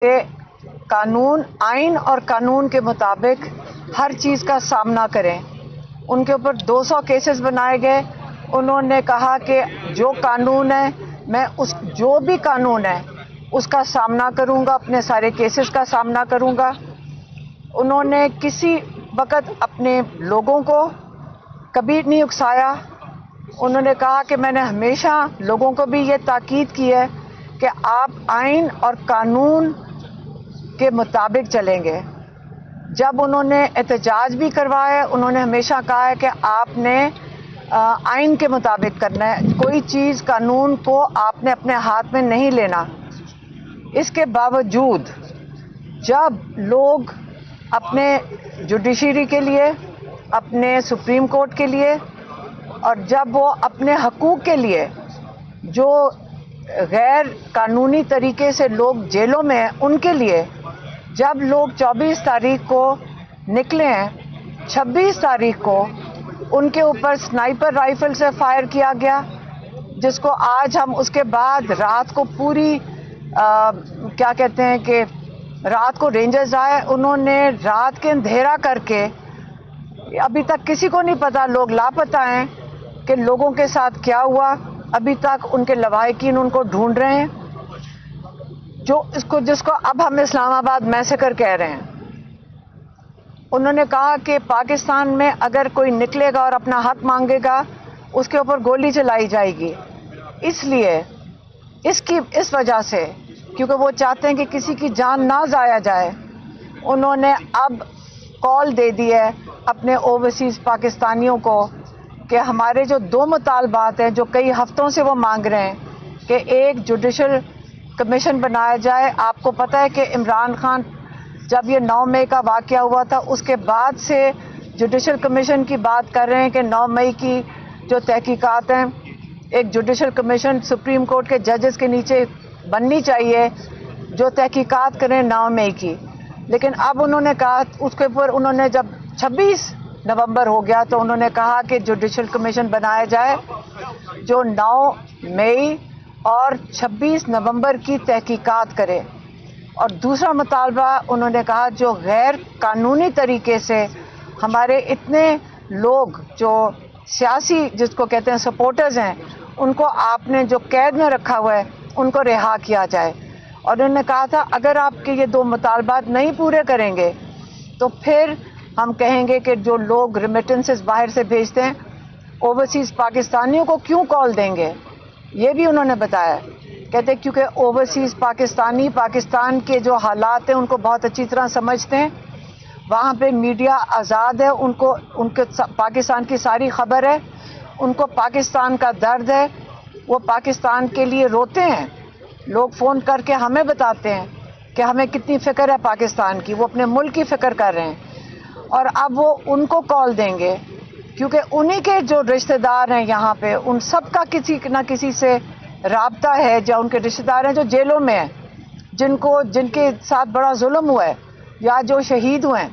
کہ قانون آئین اور قانون کے مطابق ہر چیز کا سامنا کریں. ان کے اوپر 200 کیسز بنائے گئے. انہوں نے کہا کہ جو قانون ہے میں جو بھی قانون ہے اس کا سامنا کروں گا، اپنے سارے کیسز کا سامنا کروں گا. انہوں نے کسی وقت اپنے لوگوں کو کبھی نہیں اکسایا. انہوں نے کہا کہ میں نے ہمیشہ لوگوں کو بھی یہ تاکید کی ہے کہ آپ آئین اور قانون کے مطابق چلیں گے. جب انہوں نے احتجاج بھی کروایا انہوں نے ہمیشہ کہا ہے کہ آپ نے آئین کے مطابق کرنا ہے، کوئی چیز قانون کو آپ نے اپنے ہاتھ میں نہیں لینا. اس کے باوجود جب لوگ اپنے جوڈیشری کے لیے، اپنے سپریم کورٹ کے لیے اور جب وہ اپنے حقوق کے لیے جو غیر قانونی طریقے سے لوگ جیلوں میں ہیں ان کے لیے جب لوگ 24 تاریخ کو نکلے ہیں، 26 تاریخ کو ان کے اوپر سنائپر رائفل سے فائر کیا گیا، جس کو آج ہم اس کے بعد رات کو پوری کیا کہتے ہیں کہ رات کو رینجرز آئے، انہوں نے رات کے اندھیرا کر کے ابھی تک کسی کو نہیں پتا، لوگ لاپتہ ہیں کہ لوگوں کے ساتھ کیا ہوا. ابھی تک ان کے لواحقین ان کو ڈھونڈ رہے ہیں، جس کو اب ہم اسلام آباد میسیکر کہہ رہے ہیں. انہوں نے کہا کہ پاکستان میں اگر کوئی نکلے گا اور اپنا حق مانگے گا اس کے اوپر گولی چلائی جائے گی. اس لیے اس وجہ سے کیونکہ وہ چاہتے ہیں کہ کسی کی جان نہ ضائع جائے، انہوں نے اب کال دے دی ہے اپنے اوورسیز پاکستانیوں کو کہ ہمارے جو 2 مطالبات ہیں جو کئی ہفتوں سے وہ مانگ رہے ہیں کہ ایک جوڈیشل کمیشن بنایا جائے. آپ کو پتہ ہے کہ عمران خان جب یہ 9 مئی کا واقعہ ہوا تھا اس کے بعد سے جوڈیشل کمیشن کی بات کر رہے ہیں کہ 9 مئی کی جو تحقیقات ہیں ایک جوڈیشل کمیشن سپریم کورٹ کے ججز کے نیچے بننی چاہیے جو تحقیقات کریں 9 مئی کی. لیکن اب انہوں نے کہا اس کے اوپر انہوں نے جب 26 نومبر ہو گیا تو انہوں نے کہا کہ جوڈیشل کمیشن بنایا جائے جو 9 مئی اور 26 نومبر کی تحقیقات کرے. اور دوسرا مطالبہ انہوں نے کہا جو غیر قانونی طریقے سے ہمارے اتنے لوگ جو سیاسی جس کو کہتے ہیں سپورٹرز ہیں ان کو آپ نے جو قید میں رکھا ہوا ہے ان کو رہا کیا جائے. اور انہوں نے کہا تھا اگر آپ کے یہ 2 مطالبات نہیں پورے کریں گے تو پھر ہم کہیں گے کہ جو لوگ ریمیٹنسز باہر سے بھیجتے ہیں اوورسیز پاکستانیوں کو کیوں کال دیں گے. یہ بھی انہوں نے بتایا، کہتے کیونکہ اوورسیز پاکستانی پاکستان کے جو حالات ہیں ان کو بہت اچھی طرح سمجھتے ہیں، وہاں پہ میڈیا آزاد ہے، ان کے پاکستان کی ساری خبر ہے، ان کو پاکستان کا درد ہے، وہ پاکستان کے لیے روتے ہیں. لوگ فون کر کے ہمیں بتاتے ہیں کہ ہمیں کتنی فکر ہے پاکستان کی، وہ اپنے ملک کی فکر کر رہے ہیں. اور اب وہ ان کو کال دیں گے کیونکہ انہی کے جو رشتہ دار ہیں یہاں پہ ان سب کا کسی نہ کسی سے رابطہ ہے، یا ان کے رشتہ دار ہیں جو جیلوں میں ہیں جن کے ساتھ بڑا ظلم ہوا ہے یا جو شہید ہوئے ہیں.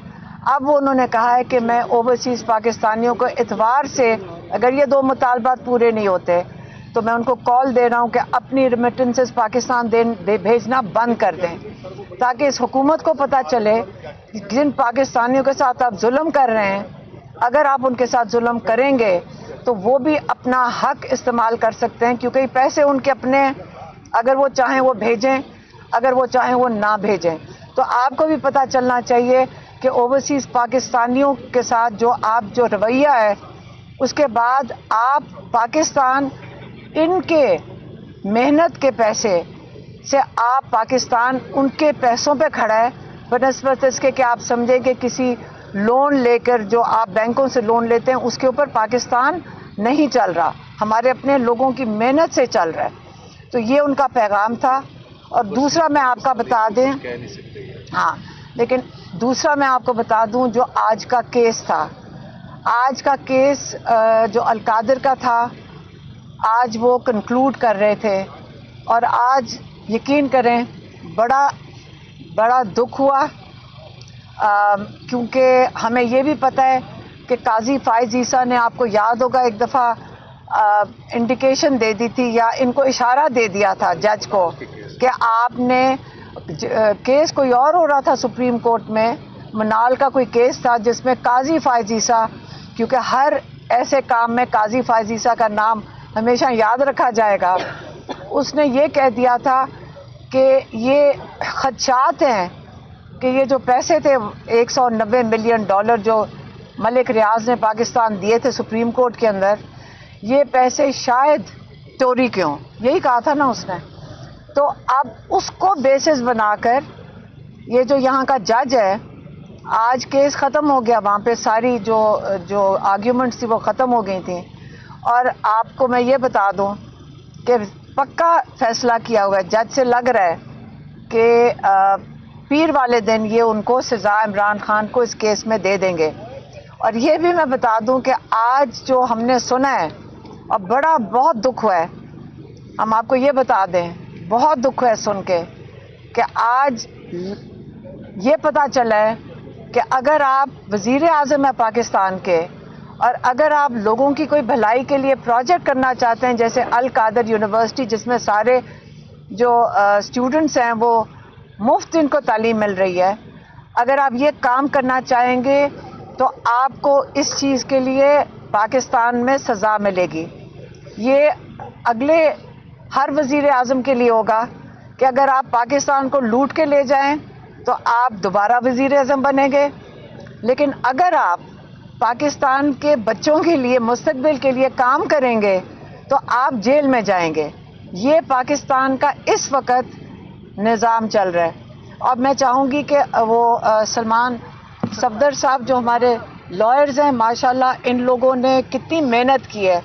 اب وہ انہوں نے کہا ہے کہ میں اوورسیز پاکستانیوں کو اتوار سے اگر یہ 2 مطالبات پورے نہیں ہوتے تو میں ان کو کال دے رہا ہوں کہ اپنی ریمیٹنسز پاکستان بھیجنا بند کر دیں تاکہ اس حکومت کو پتہ چلے جن پاکستانیوں کے ساتھ آپ ظلم کر رہے ہیں اگر آپ ان کے ساتھ ظلم کریں گے تو وہ بھی اپنا حق استعمال کر سکتے ہیں کیونکہ یہ پیسے ان کے اپنے ہیں، اگر وہ چاہیں وہ بھیجیں، اگر وہ چاہیں وہ نہ بھیجیں. تو آپ کو بھی پتہ چلنا چاہیے کہ اوورسیز پاکستانیوں کے ساتھ جو رویہ ہے اس کے بعد آپ پاکستان ان کے محنت کے پیسے سے آپ پاکستان ان کے پیسوں پہ کھڑا ہے بنسبت اس کے کہ آپ سمجھیں کہ کسی لون لے کر جو آپ بینکوں سے لون لیتے ہیں اس کے اوپر پاکستان نہیں چل رہا، ہمارے اپنے لوگوں کی محنت سے چل رہا ہے. تو یہ ان کا پیغام تھا. اور دوسرا میں آپ کا بتا دیں لیکن دوسرا میں آپ کو بتا دوں جو آج کا کیس تھا، آج کا کیس جو القادر کا تھا آج وہ کنکلوڈ کر رہے تھے اور آج یقین کریں بڑا دکھ ہوا کیونکہ ہمیں یہ بھی پتہ ہے کہ قاضی فائز عیسیٰ نے آپ کو یاد ہوگا ایک دفعہ انڈیکیشن دے دی تھی یا ان کو اشارہ دے دیا تھا جج کو کہ آپ نے केस कोई और हो रहा था सुप्रीम कोर्ट में, मनाल का कोई केस था जिसमें काजी फायज ईसा, क्योंकि हर ऐसे काम में काजी फायज ईसा का नाम हमेशा याद रखा जाएगा, उसने ये कह दिया था कि ये खदशात हैं कि ये जो पैसे थे $190 मिलियन जो मलिक रियाज ने पाकिस्तान दिए थे सुप्रीम कोर्ट के अंदर, ये पैसे शायद चोरी के हों, यही कहा था ना उसने। तो अब उसको बेसिस बनाकर ये जो यहाँ का जज है, आज केस ख़त्म हो गया, वहाँ पे सारी जो आर्ग्यूमेंट्स थी वो ख़त्म हो गई थी, और आपको मैं ये बता दूँ कि पक्का फैसला किया हुआ है, जज से लग रहा है कि पीर वाले दिन ये उनको सज़ा इमरान खान को इस केस में दे देंगे। और ये भी मैं बता दूं कि आज जो हमने सुना है, और बहुत दुख हुआ है, हम आपको ये बता दें, बहुत दुख है सुन के कि आज ये पता चला है कि अगर आप वज़ीर आज़म है पाकिस्तान के, और अगर आप लोगों की कोई भलाई के लिए प्रोजेक्ट करना चाहते हैं, जैसे अल कादर यूनिवर्सिटी जिसमें सारे जो स्टूडेंट्स हैं वो मुफ्त इनको तालीम मिल रही है, अगर आप ये काम करना चाहेंगे तो आपको इस चीज़ के लिए पाकिस्तान में सज़ा मिलेगी। ये अगले हर वज़ीर आज़म के लिए होगा कि अगर आप पाकिस्तान को लूट के ले जाएं तो आप दोबारा वज़ीर आज़म बनेंगे, लेकिन अगर आप पाकिस्तान के बच्चों के लिए मुस्तकबिल के लिए काम करेंगे तो आप जेल में जाएंगे। ये पाकिस्तान का इस वक्त निज़ाम चल रहा है। और मैं चाहूँगी कि वो सलमान सफदर साहब जो हमारे लॉयर्स हैं, माशाल्लाह इन लोगों ने कितनी मेहनत की है,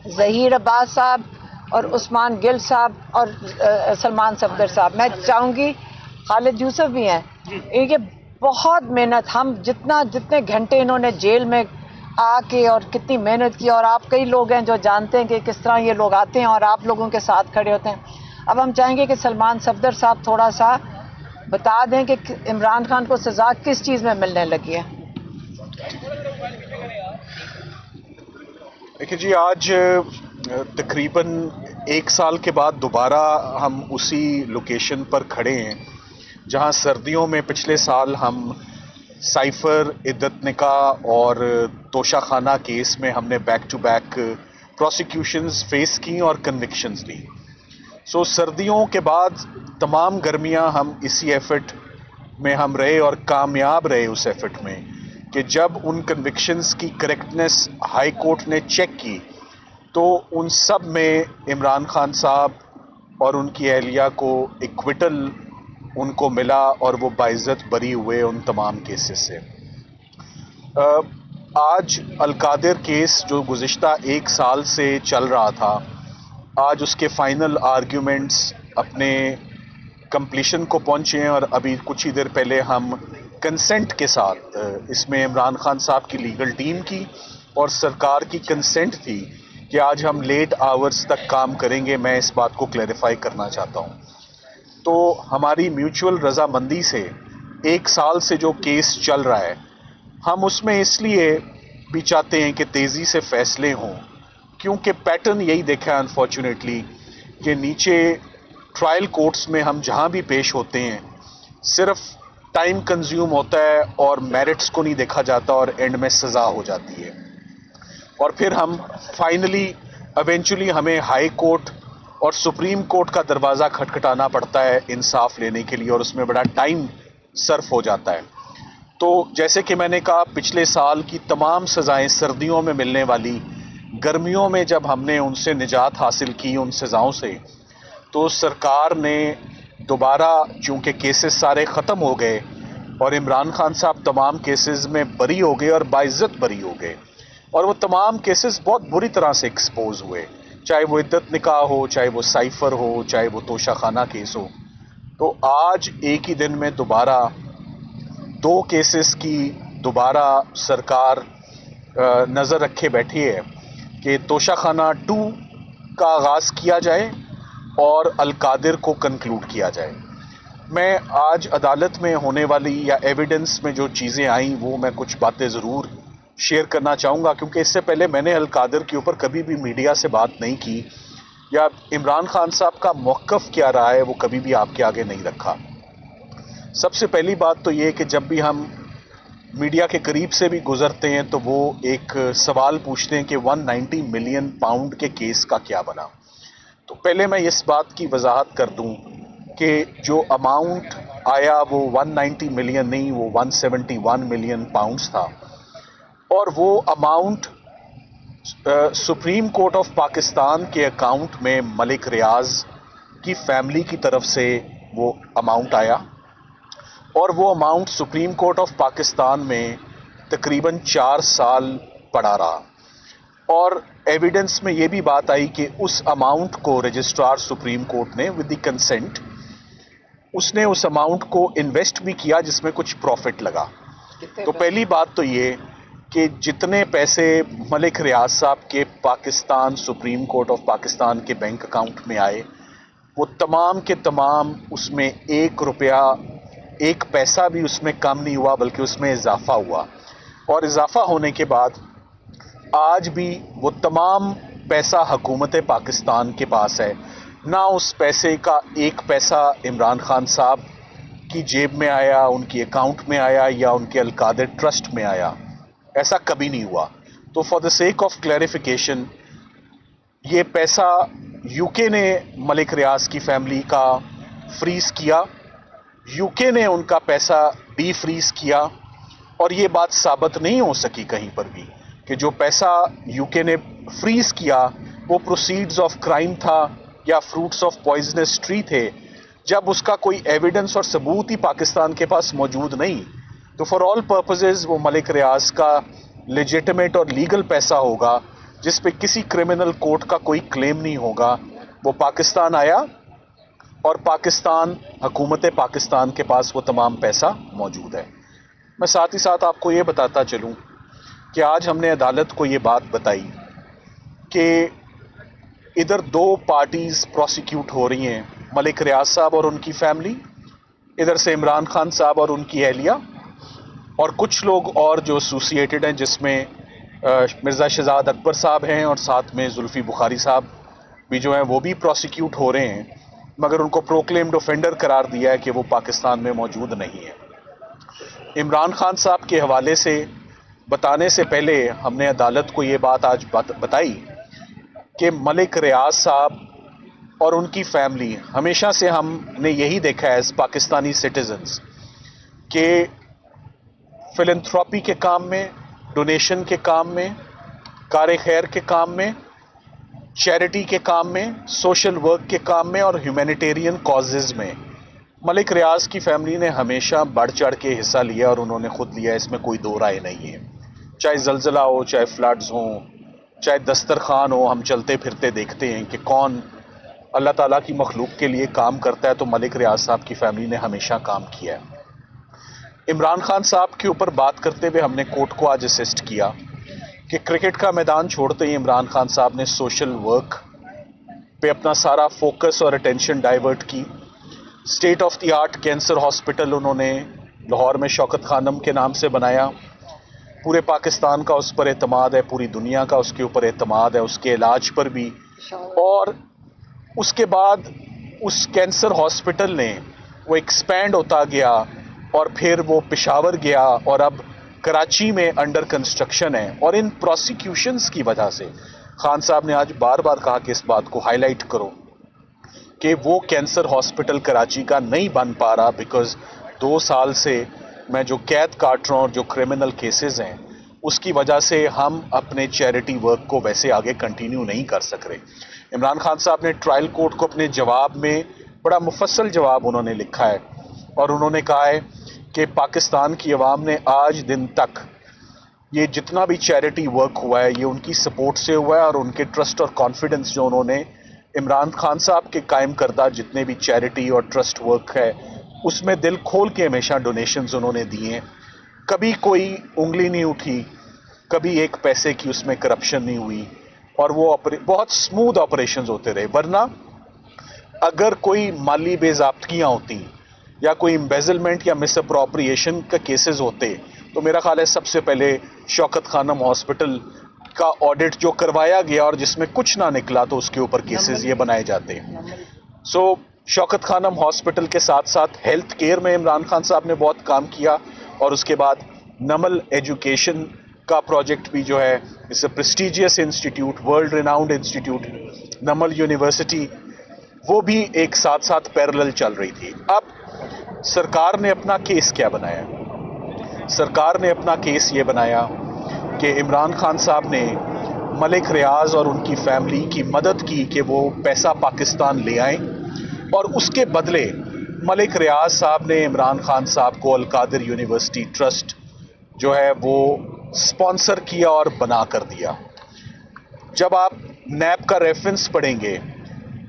ज़हीर अब्बास साहब और उस्मान गिल साहब और सलमान सफदर साहब, मैं चाहूँगी खालिद यूसुफ भी हैं, ये बहुत मेहनत, हम जितने घंटे इन्होंने जेल में आके और कितनी मेहनत की, और आप कई लोग हैं जो जानते हैं कि किस तरह ये लोग आते हैं और आप लोगों के साथ खड़े होते हैं। अब हम चाहेंगे कि सलमान सफदर साहब थोड़ा सा बता दें कि इमरान खान को सज़ा किस चीज़ में मिलने लगी है। देखिए जी, आज तकरीबन 1 साल के बाद दोबारा हम उसी लोकेशन पर खड़े हैं जहां सर्दियों में पिछले साल हम साइफर, इद्दत निकाह और तोशा खाना केस में हमने back to back prosecutions face की और कन्विक्शंस ली। सो सर्दियों के बाद तमाम गर्मियां हम इसी एफर्ट में हम रहे और कामयाब रहे उस एफर्ट में कि जब उन कन्विक्शंस की करेक्टनेस हाई कोर्ट ने चेक की तो उन सब में इमरान खान साहब और उनकी अहलिया को इक्विटल उनको मिला और वो बाइज्जत बरी हुए उन तमाम केसेस से। आज अलकादिर केस जो गुज़िश्ता 1 साल से चल रहा था, आज उसके फाइनल आर्ग्यूमेंट्स अपने कंप्लीशन को पहुंचे हैं और अभी कुछ ही देर पहले हम कंसेंट के साथ, इसमें इमरान खान साहब की लीगल टीम की और सरकार की कंसेंट थी कि आज हम लेट आवर्स तक काम करेंगे। मैं इस बात को क्लैरिफाई करना चाहता हूं। तो हमारी म्यूचुअल रजामंदी से 1 साल से जो केस चल रहा है, हम उसमें इसलिए भी चाहते हैं कि तेज़ी से फैसले हों, क्योंकि पैटर्न यही देखा है अनफॉर्चुनेटली कि नीचे ट्रायल कोर्ट्स में हम जहां भी पेश होते हैं सिर्फ टाइम कंज्यूम होता है और मेरिट्स को नहीं देखा जाता और एंड में सज़ा हो जाती है, और फिर हम फाइनली इवेंचुअली हमें हाई कोर्ट और सुप्रीम कोर्ट का दरवाज़ा खटखटाना पड़ता है इंसाफ लेने के लिए, और उसमें बड़ा टाइम सर्फ हो जाता है। तो जैसे कि मैंने कहा, पिछले साल की तमाम सज़ाएं सर्दियों में मिलने वाली, गर्मियों में जब हमने उनसे निजात हासिल की उन सज़ाओं से, तो सरकार ने दोबारा, चूँकि केसेस सारे ख़त्म हो गए और इमरान खान साहब तमाम केसेस में बरी हो गए और बाइज्जत बरी हो गए, और वो तमाम केसेस बहुत बुरी तरह से एक्सपोज हुए, चाहे वो इद्दत निकाह हो, चाहे वो साइफर हो, चाहे वो तोशा खाना केस हो। तो आज एक ही दिन में दोबारा 2 केसेस की दोबारा सरकार नज़र रखे बैठी है कि तोशा खाना 2 का आगाज़ किया जाए और अलकादिर को कंक्लूड किया जाए। मैं आज अदालत में होने वाली या एविडेंस में जो चीज़ें आई वो मैं कुछ बातें ज़रूर शेयर करना चाहूँगा, क्योंकि इससे पहले मैंने अलकादिर के ऊपर कभी भी मीडिया से बात नहीं की। یا عمران خان صاحب کا موقف کیا رہا ہے وہ کبھی بھی آپ کے آگے نہیں رکھا. سب سے پہلی بات تو یہ کہ جب بھی ہم میڈیا کے قریب سے بھی گزرتے ہیں تو وہ ایک سوال پوچھتے ہیں کہ 190 ملین پاؤنڈ کے کیس کا کیا بنا. تو پہلے میں اس بات کی وضاحت کر دوں کہ جو اماؤنٹ آیا وہ 190 ملین نہیں، وہ 171 ملین پاؤنڈز تھا، اور وہ amount supreme court of Pakistan کے اکاؤنٹ میں ملک ریاض کی فیملی کی طرف سے وہ اماؤنٹ آیا، اور وہ amount supreme court of Pakistan میں تقریباً 4 سال پڑا رہا. اور ایویڈنس میں یہ بھی بات آئی کہ اس اماؤنٹ کو رجسٹرار سپریم کورٹ نے ود دی کنسنٹ اس نے اس اماؤنٹ کو انویسٹ بھی کیا جس میں کچھ پروفٹ لگا. تو پہلی بات تو یہ کہ جتنے پیسے ملک ریاض صاحب کے Pakistan supreme court of Pakistan کے بینک اکاؤنٹ میں آئے وہ تمام کے تمام اس میں 1 روپیہ 1 پیسہ بھی اس میں کم نہیں ہوا بلکہ اس میں اضافہ ہوا. اور اضافہ ہونے کے بعد آج بھی وہ تمام پیسہ حکومت پاکستان کے پاس ہے. نہ اس پیسے کا 1 پیسہ عمران خان صاحب کی جیب میں آیا، ان کی اکاؤنٹ میں آیا یا ان کے القادر ٹرسٹ میں آیا، ایسا کبھی نہیں ہوا. تو for the sake of clarification یہ پیسہ یو کے نے ملک ریاض کی فیملی کا فریز کیا، یو کے نے ان کا پیسہ ڈی فریز کیا، اور یہ بات ثابت نہیں ہو سکی کہیں پر بھی کہ جو پیسہ یو کے نے فریز کیا وہ پروسیڈز آف کرائم تھا یا فروٹس آف پوائزنس ٹری تھے. جب اس کا کوئی ایویڈنس اور ثبوت ہی پاکستان کے پاس موجود نہیں تو فار آل پرپزز وہ ملک ریاض کا لیجیٹمیٹ اور لیگل پیسہ ہوگا جس پہ کسی کرمنل کورٹ کا کوئی کلیم نہیں ہوگا. وہ پاکستان آیا اور پاکستان حکومت پاکستان کے پاس وہ تمام پیسہ موجود ہے. میں ساتھ ہی ساتھ آپ کو یہ بتاتا چلوں کہ آج ہم نے عدالت کو یہ بات بتائی کہ ادھر 2 پارٹیز پروسیکیوٹ ہو رہی ہیں، ملک ریاض صاحب اور ان کی فیملی، ادھر سے عمران خان صاحب اور ان کی اہلیہ، اور کچھ لوگ اور جو ایسوسیٹڈ ہیں جس میں مرزا شہزاد اکبر صاحب ہیں اور ساتھ میں زلفی بخاری صاحب بھی جو ہیں وہ بھی پروسیکیوٹ ہو رہے ہیں، مگر ان کو پروکلیمڈ اوفینڈر قرار دیا ہے کہ وہ پاکستان میں موجود نہیں ہے. عمران خان صاحب کے حوالے سے بتانے سے پہلے ہم نے عدالت کو یہ بات آج بتائی کہ ملک ریاض صاحب اور ان کی فیملی ہمیشہ سے ہم نے یہی دیکھا ہے ایز پاکستانی سٹیزنز کہ فلنتھراپی کے کام میں، ڈونیشن کے کام میں، کار خیر کے کام میں، چیریٹی کے کام میں، سوشل ورک کے کام میں اور ہیومینیٹیرین کازز میں ملک ریاض کی فیملی نے ہمیشہ بڑھ چڑھ کے حصہ لیا اور انہوں نے خود لیا. اس میں کوئی 2 رائے نہیں ہے. چاہے زلزلہ ہو، چاہے فلڈز ہوں، چاہے دسترخوان ہو، ہم چلتے پھرتے دیکھتے ہیں کہ کون اللہ تعالیٰ کی مخلوق کے لیے کام کرتا ہے تو ملک ریاض صاحب کی فیملی نے ہمیشہ کام کیا ہے. عمران خان صاحب کے اوپر بات کرتے ہوئے ہم نے کورٹ کو آج اسسٹ کیا کہ کرکٹ کا میدان چھوڑتے ہی عمران خان صاحب نے سوشل ورک پہ اپنا سارا فوکس اور اٹینشن ڈائیورٹ کی. State of the art cancer hospital انہوں نے لاہور میں شوکت خانم کے نام سے بنایا. پورے پاکستان کا اس پر اعتماد ہے، پوری دنیا کا اس کے اوپر اعتماد ہے، اس کے علاج پر بھی. اور اس کے بعد اس کینسر ہاسپٹل نے وہ ایکسپینڈ ہوتا گیا اور پھر وہ پشاور گیا اور اب کراچی میں انڈر کنسٹرکشن ہے. اور ان پروسیکیوشنز کی وجہ سے خان صاحب نے آج بار بار کہا کہ اس بات کو ہائی لائٹ کرو کہ وہ کینسر ہاسپٹل کراچی کا نہیں بن پا رہا بیکاز 2 سال سے میں جو قید کاٹ رہا ہوں اور جو کرمنل کیسز ہیں اس کی وجہ سے ہم اپنے چیریٹی ورک کو ویسے آگے کنٹینیو نہیں کر سک رہے. عمران خان صاحب نے ٹرائل کورٹ کو اپنے جواب میں بڑا مفصل جواب انہوں نے لکھا ہے اور انہوں نے کہا ہے کہ پاکستان کی عوام نے آج دن تک یہ جتنا بھی چیریٹی ورک ہوا ہے یہ ان کی سپورٹ سے ہوا ہے اور ان کے ٹرسٹ اور کانفیڈنس جو انہوں نے عمران خان صاحب کے قائم کردہ جتنے بھی چیریٹی اور ٹرسٹ ورک ہے اس میں دل کھول کے ہمیشہ ڈونیشنز انہوں نے دیے ہیں. کبھی کوئی انگلی نہیں اٹھی، کبھی 1 پیسے کی اس میں کرپشن نہیں ہوئی اور وہ بہت سموتھ آپریشنز ہوتے رہے. ورنہ اگر کوئی مالی بے ضابطگیاں ہوتی یا کوئی امبیزلمنٹ یا مس اپروپریشن کا کیسز ہوتے تو میرا خیال ہے سب سے پہلے شوکت خانم ہاسپٹل کا ऑडिट जो करवाया गया और जिसमें कुछ ना निकला तो उसके ऊपर केसेस ये बनाए जाते हैं. सो शौकत खानम हॉस्पिटल के साथ साथ हेल्थ केयर में इमरान खान साहब ने बहुत काम किया और उसके बाद नमल एजुकेशन का प्रोजेक्ट भी जो है, it's a prestigious institute, world renowned institute, Namal university, वो भी एक साथ साथ पैरेलल चल रही थी. अब सरकार ने अपना केस क्या बनाया? सरकार ने अपना केस ये बनाया कि इमरान खान साहब ने मलिक रियाज और उनकी फैमिली की मदद की कि वो पैसा पाकिस्तान ले आए और उसके बदले मलिक रियाज साहब ने इमरान खान साहब को अल कादिर यूनिवर्सिटी ट्रस्ट जो है वो स्पॉन्सर किया और बना कर दिया. जब आप नैब का रेफरेंस पढ़ेंगे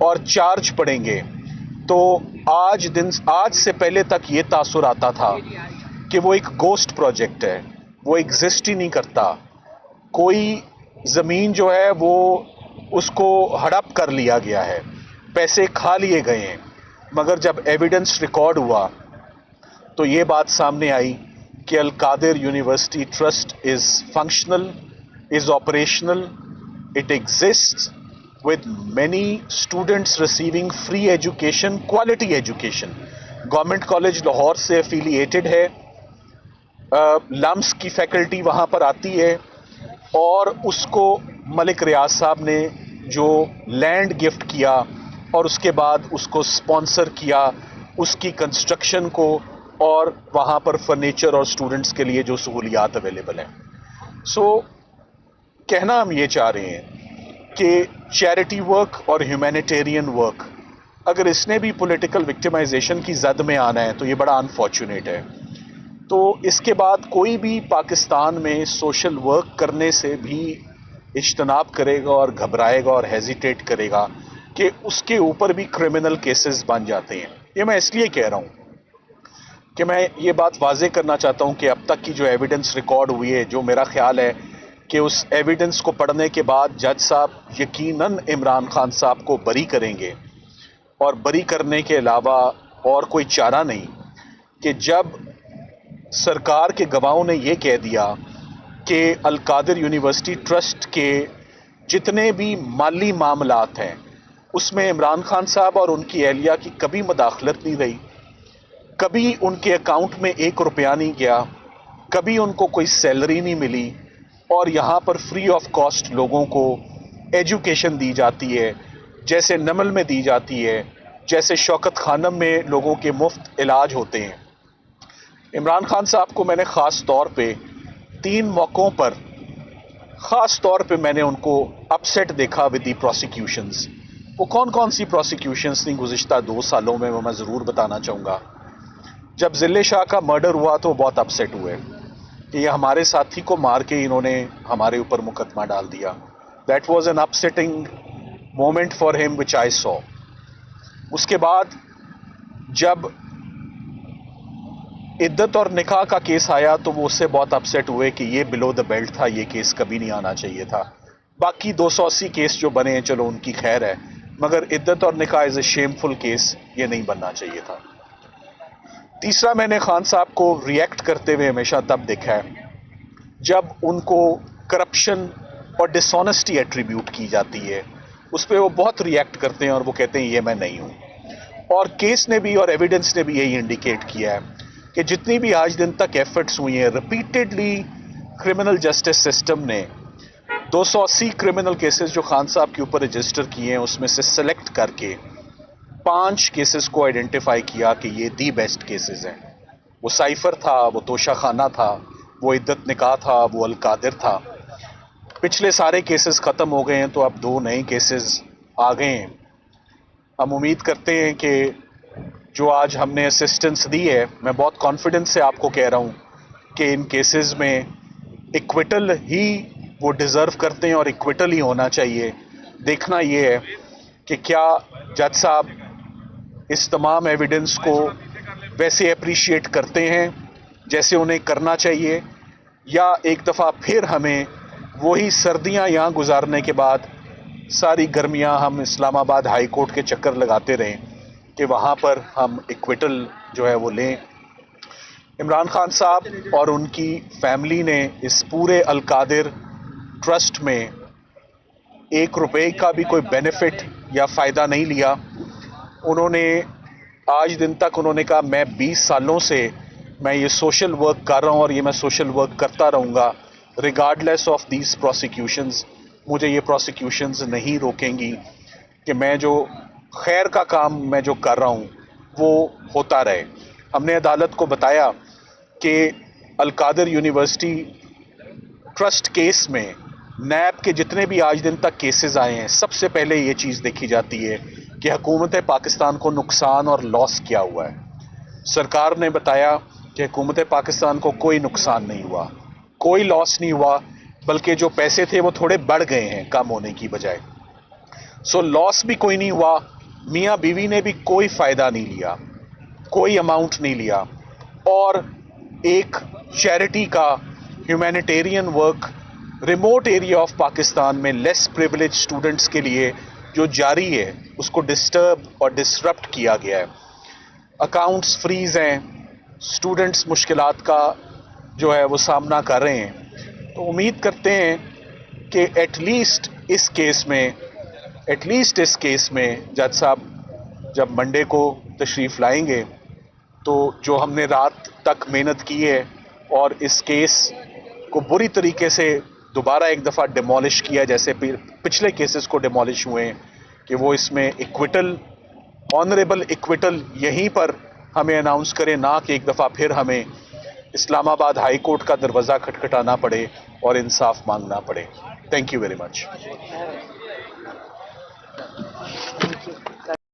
और चार्ज पढ़ेंगे तो आज से पहले तक ये तासुर आता था कि वो एक गोस्ट प्रोजेक्ट है, वो एग्जिस्ट ही नहीं करता. कोई ज़मीन जो है वो उसको हड़प कर लिया गया है, पैसे खा लिए गए हैं. मगर जब एविडेंस रिकॉर्ड हुआ तो ये बात सामने आई कि Al Qadir university trust is functional, is operational, it exists with many students receiving free education, quality education. Government college Lahore से एफिलिएटेड है, लम्स की फैकल्टी वहाँ पर आती है और उसको मलिक रियाज साहब ने जो लैंड गिफ्ट किया और उसके बाद उसको स्पॉन्सर किया, उसकी कंस्ट्रक्शन को, और वहाँ पर फर्नीचर और स्टूडेंट्स के लिए जो सहूलियात अवेलेबल हैं. सो कहना हम ये चाह रहे हैं कि चैरिटी वर्क और ह्यूमैनिटेरियन वर्क, अगर इसने भी पॉलिटिकल विक्टिमाइजेशन की जद में आना है तो ये बड़ा अनफॉर्चुनेट है. तो इसके बाद कोई भी पाकिस्तान में सोशल वर्क करने से भी इज्तनाब करेगा और घबराएगा और हेजिटेट करेगा कि उसके ऊपर भी क्रिमिनल केसेस बन जाते हैं. ये मैं इसलिए कह रहा हूँ कि मैं ये बात वाजे करना चाहता हूँ कि अब तक की जो एविडेंस रिकॉर्ड हुई है, जो मेरा ख्याल है कि उस एविडेंस को पढ़ने के बाद जज साहब यकीनन इमरान खान साहब को बरी करेंगे और बरी करने के अलावा और कोई चारा नहीं कि जब सरकार के गवाहों ने यह कह दिया कि अल कादिर यूनिवर्सिटी ट्रस्ट के जितने भी माली मामलात हैं उसमें इमरान खान साहब और उनकी एहलिया की कभी मदाखलत नहीं रही, कभी उनके अकाउंट में 1 रुपया नहीं गया, कभी उनको कोई सैलरी नहीं मिली और यहाँ पर फ्री ऑफ कॉस्ट लोगों को एजुकेशन दी जाती है, जैसे नमल में दी जाती है, जैसे शौकत खानम में लोगों के मुफ्त इलाज होते हैं. इमरान खान साहब को मैंने ख़ास तौर पे 3 मौक़ों पर ख़ास तौर पे मैंने उनको अपसेट देखा विद दी प्रोसिक्यूशंस. वो कौन कौन सी प्रोसिक्यूशंस थी गुज़िश्ता 2 सालों में वो मैं ज़रूर बताना चाहूँगा. जब ज़िले शाह का मर्डर हुआ तो बहुत अपसेट हुए कि ये हमारे साथी को मार के इन्होंने हमारे ऊपर मुकदमा डाल दिया. That was an upsetting moment for him which I saw. उसके बाद जब इद्दत और निकाह का केस आया तो वो उससे बहुत अपसेट हुए कि ये बिलो द बेल्ट था, ये केस कभी नहीं आना चाहिए था. बाकी 280 केस जो बने हैं चलो उनकी खैर है, मगर इद्दत और निकाह इज़ ए शेमफुल केस, ये नहीं बनना चाहिए था. तीसरा, मैंने खान साहब को रिएक्ट करते हुए हमेशा तब देखा है जब उनको करप्शन और डिसऑनेस्टी एट्रीब्यूट की जाती है, उस पर वो बहुत रिएक्ट करते हैं और वो कहते हैं ये मैं नहीं हूँ. और केस ने भी और एविडेंस ने भी यही इंडिकेट किया है कि जितनी भी आज दिन तक एफर्ट्स हुई हैं रिपीटेडली क्रिमिनल जस्टिस सिस्टम ने 280 क्रिमिनल केसेस जो खान साहब के ऊपर रजिस्टर किए हैं उसमें से सेलेक्ट करके 5 केसेस को आइडेंटिफाई किया कि ये दी बेस्ट केसेस हैं. वो साइफर था, वो तोशा खाना था, वो इद्दत निकाह था, वो अल कादिर था. पिछले सारे केसेस ख़त्म हो गए हैं तो अब 2 नए केसेस आ गए हैं. हम उम्मीद करते हैं कि जो आज हमने असिस्टेंस दी है, मैं बहुत कॉन्फिडेंस से आपको कह रहा हूँ कि इन केसेस में इक्विटल ही वो डिज़र्व करते हैं और इक्विटल ही होना चाहिए. देखना ये है कि क्या जज साहब इस तमाम एविडेंस को वैसे अप्रिशिएट करते हैं जैसे उन्हें करना चाहिए, या एक दफ़ा फिर हमें वही सर्दियां यहाँ गुजारने के बाद सारी गर्मियां हम इस्लामाबाद हाई कोर्ट के चक्कर लगाते रहें कि वहाँ पर हम इक्विटल जो है वो लें. इमरान खान साहब और उनकी फैमिली ने इस पूरे अल कादिर ट्रस्ट में 1 रुपए का भी कोई बेनिफिट या फ़ायदा नहीं लिया। उन्होंने आज दिन तक उन्होंने कहा मैं 20 सालों से मैं ये सोशल वर्क कर रहा हूँ और ये मैं सोशल वर्क करता रहूँगा रिगार्डलेस ऑफ दीज प्रोसिक्यूशंस। मुझे ये प्रोसिक्यूशंस नहीं रोकेंगी कि मैं जो खैर का काम मैं जो कर रहा हूँ वो होता रहे। हमने अदालत को बताया कि अल-कादिर यूनिवर्सिटी ट्रस्ट केस में नैब के जितने भी आज दिन तक केसेस आए हैं, सबसे पहले ये चीज़ देखी जाती है कि हुकूमत पाकिस्तान को नुकसान और लॉस क्या हुआ है। सरकार ने बताया कि हुकूमत पाकिस्तान को कोई नुकसान नहीं हुआ, कोई लॉस नहीं हुआ, बल्कि जो पैसे थे वो थोड़े बढ़ गए हैं कम होने की बजाय। सो लॉस भी कोई नहीं हुआ, मियाँ बीवी ने भी कोई फ़ायदा नहीं लिया, कोई अमाउंट नहीं लिया, और एक चैरिटी का humanitarian work remote area of Pakistan में लेस प्रिविलेज स्टूडेंट्स के लिए जो जारी है उसको डिस्टर्ब और डिसरप्ट किया गया है। अकाउंट्स फ्रीज हैं, स्टूडेंट्स मुश्किलात का जो है वो सामना कर रहे हैं। तो उम्मीद करते हैं कि एटलीस्ट इस केस में जज साहब जब मंडे को तशरीफ़ लाएंगे तो जो हमने रात तक मेहनत की है और इस केस को बुरी तरीके से दोबारा एक दफ़ा डिमोलिश किया जैसे पिछले केसेस को डिमोलिश हुए हैं, कि वो इसमें इक्विटल, ऑनरेबल इक्विटल यहीं पर हमें अनाउंस करें, ना कि एक दफ़ा फिर हमें इस्लामाबाद हाई कोर्ट का दरवाज़ा खटखटाना पड़े और इंसाफ मांगना पड़े। Thank you very much.